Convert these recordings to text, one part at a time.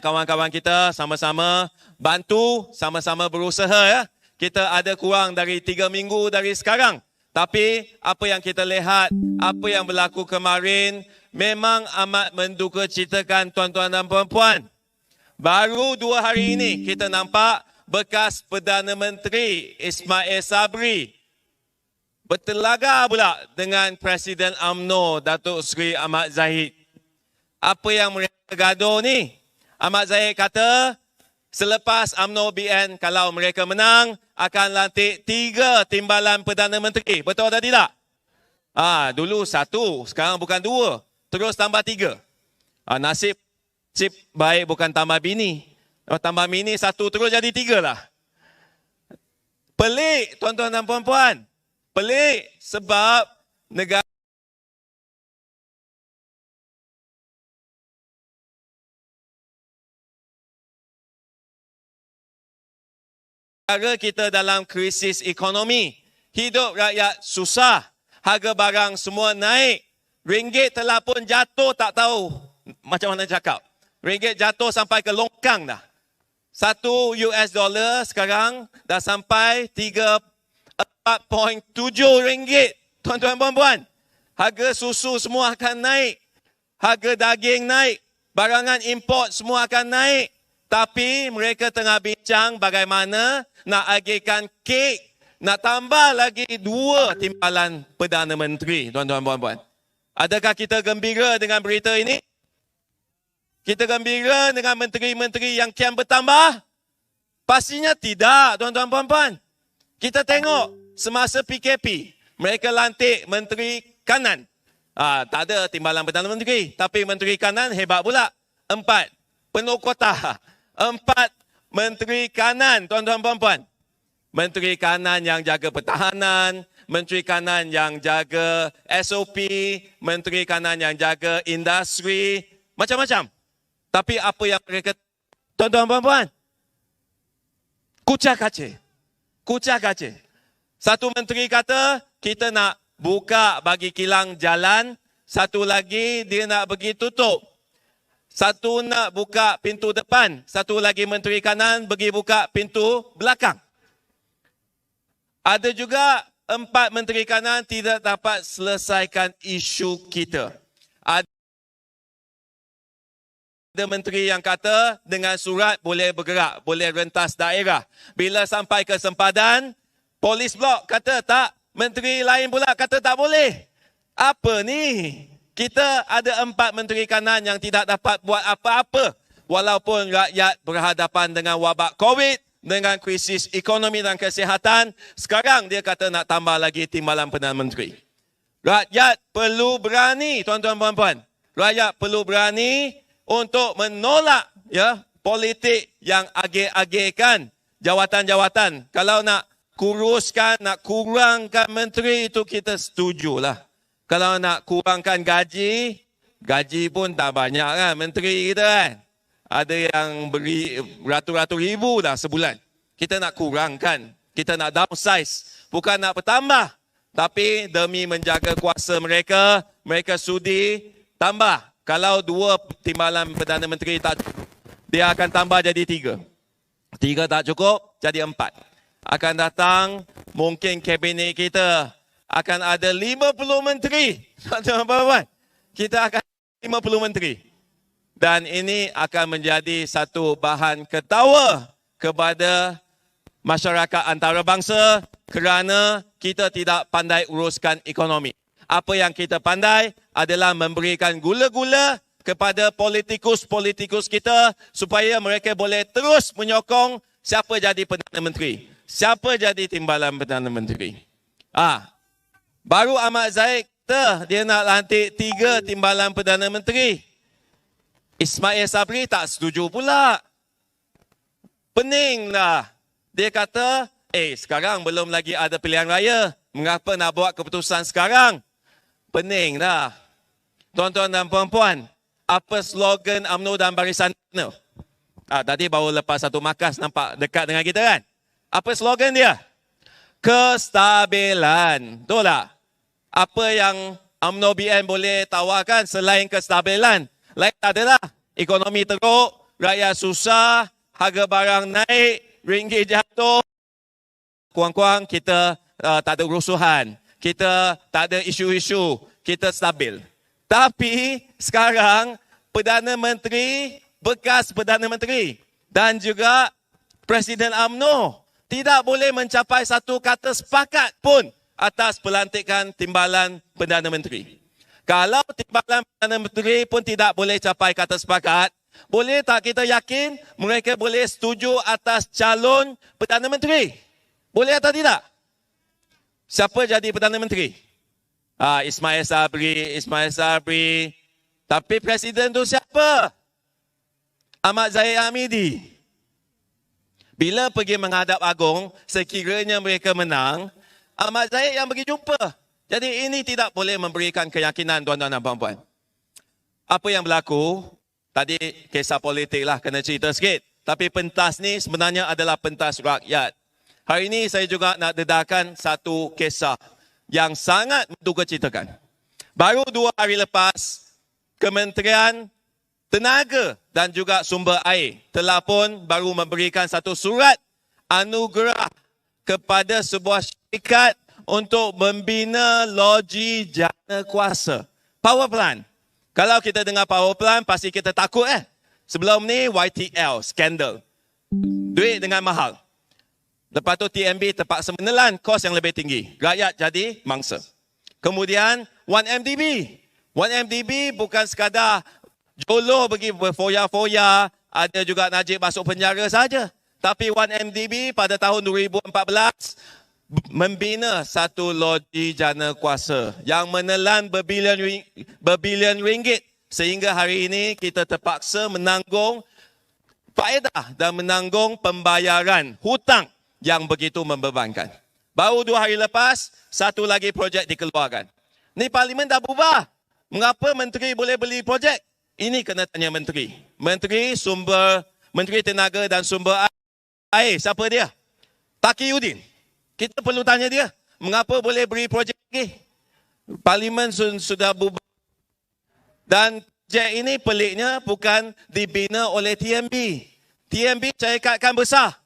kawan-kawan kita sama-sama bantu, sama-sama berusaha ya. Kita ada kurang dari 3 minggu dari sekarang. Tapi apa yang kita lihat, apa yang berlaku kemarin memang amat mendukacitakan tuan-tuan dan puan-puan. Baru 2 hari ini kita nampak bekas Perdana Menteri Ismail Sabri bertelaga pula dengan Presiden UMNO Datuk Seri Ahmad Zahid. Apa yang mereka gaduh ni? Ahmad Zahid kata selepas UMNO BN kalau mereka menang akan lantik 3 timbalan Perdana Menteri. Betul atau tidak? Dulu 1, sekarang bukan 2. Terus tambah 3. Nasib baik bukan tambah bini. Kalau tambah bini 1 terus jadi 3 lah. Pelik tuan-tuan dan puan-puan. Pelik sebab negara kita dalam krisis ekonomi. Hidup rakyat susah. Harga barang semua naik. Ringgit telah pun jatuh tak tahu macam mana cakap. Ringgit jatuh sampai ke longkang dah. 1 US dollar sekarang dah sampai 4.7 ringgit. Tuan-tuan puan-puan. Harga susu semua akan naik. Harga daging naik. Barangan import semua akan naik. Tapi mereka tengah bincang bagaimana nak agihkan kek. Nak tambah lagi 2 timbalan Perdana Menteri. Tuan-tuan puan-puan. Adakah kita gembira dengan berita ini? Kita gembira dengan menteri-menteri yang kian bertambah? Pastinya tidak, tuan-tuan puan-puan. Kita tengok semasa PKP, mereka lantik Menteri Kanan. Tak ada timbalan Perdana Menteri, tapi Menteri Kanan hebat pula. 4, penuh kota. 4 Menteri Kanan, tuan-tuan puan-puan. Menteri Kanan yang jaga pertahanan, Menteri Kanan yang jaga SOP, Menteri Kanan yang jaga industri, macam-macam. Tapi apa yang mereka, tuan-tuan puan-puan, kucak kacir. Kucak kacir. Satu menteri kata, kita nak buka bagi kilang jalan. Satu lagi, dia nak pergi tutup. Satu nak buka pintu depan. Satu lagi Menteri Kanan pergi buka pintu belakang. Ada juga 4 Menteri Kanan tidak dapat selesaikan isu kita. Ada menteri yang kata dengan surat boleh bergerak, boleh rentas daerah. Bila sampai ke sempadan, polis blok kata tak, menteri lain pula kata tak boleh. Apa ni? Kita ada 4 Menteri Kanan yang tidak dapat buat apa-apa. Walaupun rakyat berhadapan dengan wabak COVID, dengan krisis ekonomi dan kesihatan, sekarang dia kata nak tambah lagi timbalan Perdana Menteri. Rakyat perlu berani, tuan-tuan puan-puan. Rakyat perlu berani untuk menolak politik yang agih-agihkan jawatan-jawatan. Kalau nak kuruskan, nak kurangkan menteri itu kita setujulah. Kalau nak kurangkan gaji pun tak banyak kan menteri kita kan. Ada yang beri ratus-ratus ribu dah sebulan. Kita nak kurangkan, kita nak downsize, bukan nak bertambah. Tapi demi menjaga kuasa mereka, mereka sudi tambah. Kalau 2 timbalan Perdana Menteri tak cukup, dia akan tambah jadi 3. 3 tak cukup, jadi 4. Akan datang, mungkin kabinet kita akan ada 50 menteri. Tuan-tuan, kita akan 50 menteri. Dan ini akan menjadi satu bahan ketawa kepada masyarakat antarabangsa kerana kita tidak pandai uruskan ekonomi. Apa yang kita pandai adalah memberikan gula-gula kepada politikus-politikus kita supaya mereka boleh terus menyokong siapa jadi Perdana Menteri. Siapa jadi timbalan Perdana Menteri. Baru Ahmad Zahid dia nak lantik 3 timbalan Perdana Menteri. Ismail Sabri tak setuju pula. Pening lah. Dia kata, sekarang belum lagi ada pilihan raya. Mengapa nak buat keputusan sekarang? Pening dah. Tuan-tuan dan puan-puan, apa slogan UMNO dan Barisan UMNO? Tadi baru lepas satu markas nampak dekat dengan kita kan? Apa slogan dia? Kestabilan. Betul tak? Apa yang UMNO BN boleh tawarkan selain kestabilan? Lain tak adalah. Ekonomi teruk, rakyat susah, harga barang naik, ringgit jatuh. Kurang-kurang kita tak ada kerusuhan. Kita tak ada isu-isu. Kita stabil. Tapi sekarang Perdana Menteri, bekas Perdana Menteri dan juga Presiden UMNO tidak boleh mencapai satu kata sepakat pun atas pelantikan timbalan Perdana Menteri. Kalau timbalan Perdana Menteri pun tidak boleh capai kata sepakat, boleh tak kita yakin mereka boleh setuju atas calon Perdana Menteri? Boleh atau tidak? Siapa jadi Perdana Menteri? Ismail Sabri. Tapi Presiden tu siapa? Ahmad Zahid Hamidi. Bila pergi menghadap Agong, sekiranya mereka menang, Ahmad Zahid yang pergi jumpa. Jadi ini tidak boleh memberikan keyakinan tuan-tuan dan puan-puan. Apa yang berlaku, tadi kisah politik lah kena cerita sikit. Tapi pentas ni sebenarnya adalah pentas rakyat. Hari ini saya juga nak dedahkan satu kisah yang sangat mendukacitakan. Baru 2 hari lepas, Kementerian Tenaga dan juga Sumber Air telah pun baru memberikan satu surat anugerah kepada sebuah syarikat untuk membina loji jana kuasa. Power plant. Kalau kita dengar power plant, pasti kita takut Sebelum ni YTL, skandal. Duit dengan mahal. Lepas tu TMB terpaksa menelan kos yang lebih tinggi. Rakyat jadi mangsa. Kemudian 1MDB. 1MDB bukan sekadar joloh pergi berfoya-foya, ada juga Najib masuk penjara saja. Tapi 1MDB pada tahun 2014 membina satu loji jana kuasa yang menelan berbilion ringgit. Sehingga hari ini kita terpaksa menanggung faedah dan menanggung pembayaran hutang yang begitu membebankan. Baru 2 hari lepas, satu lagi projek dikeluarkan. Ni parlimen dah berubah. Mengapa menteri boleh beli projek? Ini kena tanya menteri. Menteri Tenaga dan Sumber Air. Siapa dia? Taqiyuddin. Kita perlu tanya dia. Mengapa boleh beri projek lagi? Parlimen sudah berubah. Dan projek ini peliknya bukan dibina oleh TMB. TMB syarikat kan besar.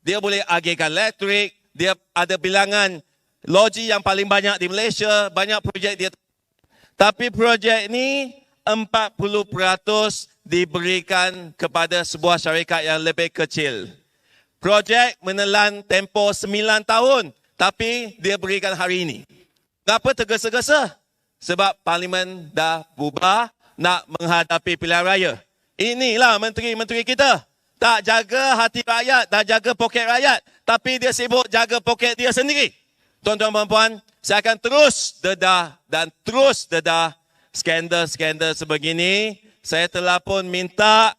Dia boleh agihkan elektrik, dia ada bilangan loji yang paling banyak di Malaysia, banyak projek dia. Tapi projek ini 40% diberikan kepada sebuah syarikat yang lebih kecil. Projek menelan tempoh 9 tahun, tapi dia berikan hari ini. Kenapa tergesa-gesa? Sebab parlimen dah berubah nak menghadapi pilihan raya. Inilah menteri-menteri kita. Tak jaga hati rakyat, tak jaga poket rakyat. Tapi dia sibuk jaga poket dia sendiri. Tuan-tuan dan puan, saya akan terus dedah skandal-skandal sebegini. Saya telah pun minta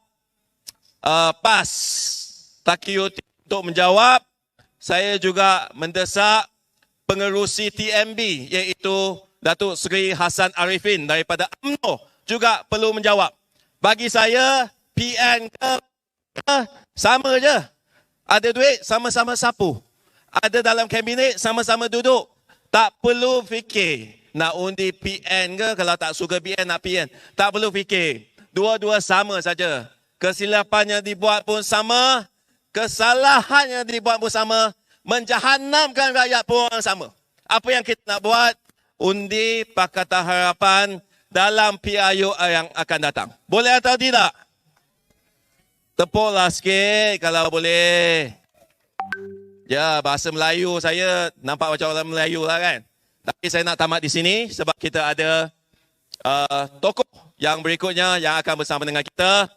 PAS Taqiyuddin untuk menjawab. Saya juga mendesak pengerusi TMB iaitu Datuk Seri Hassan Arifin daripada UMNO juga perlu menjawab. Bagi saya, PN sama je. Ada duit, sama-sama sapu. Ada dalam kabinet, sama-sama duduk. Tak perlu fikir nak undi PN ke, kalau tak suka PN nak PN. Tak perlu fikir. Dua-dua sama saja. Kesilapan yang dibuat pun sama. Kesalahan yang dibuat pun sama. Menjahanamkan rakyat pun sama. Apa yang kita nak buat? Undi Pakatan Harapan dalam PRU yang akan datang. Boleh atau tidak? Tepuklah sikit kalau boleh. Ya, bahasa Melayu saya nampak macam orang Melayu lah kan. Tapi saya nak tamat di sini sebab kita ada tokoh yang berikutnya yang akan bersama dengan kita.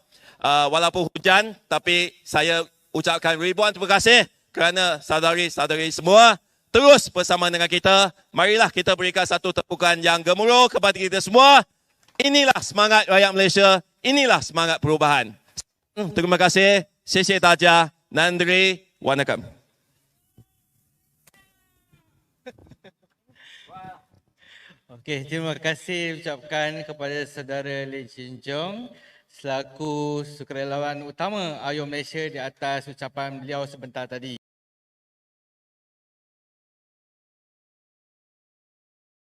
Walaupun hujan, tapi saya ucapkan ribuan terima kasih kerana saudari-saudari semua terus bersama dengan kita. Marilah kita berikan satu tepukan yang gemuruh kepada kita semua. Inilah semangat rakyat Malaysia. Inilah semangat perubahan. Terima kasih. Sesi Taja. Nandri. Wanakam. Okey, terima kasih ucapkan kepada saudara Lee Chin Jong selaku sukarelawan utama AYO Malaysia di atas ucapan beliau sebentar tadi.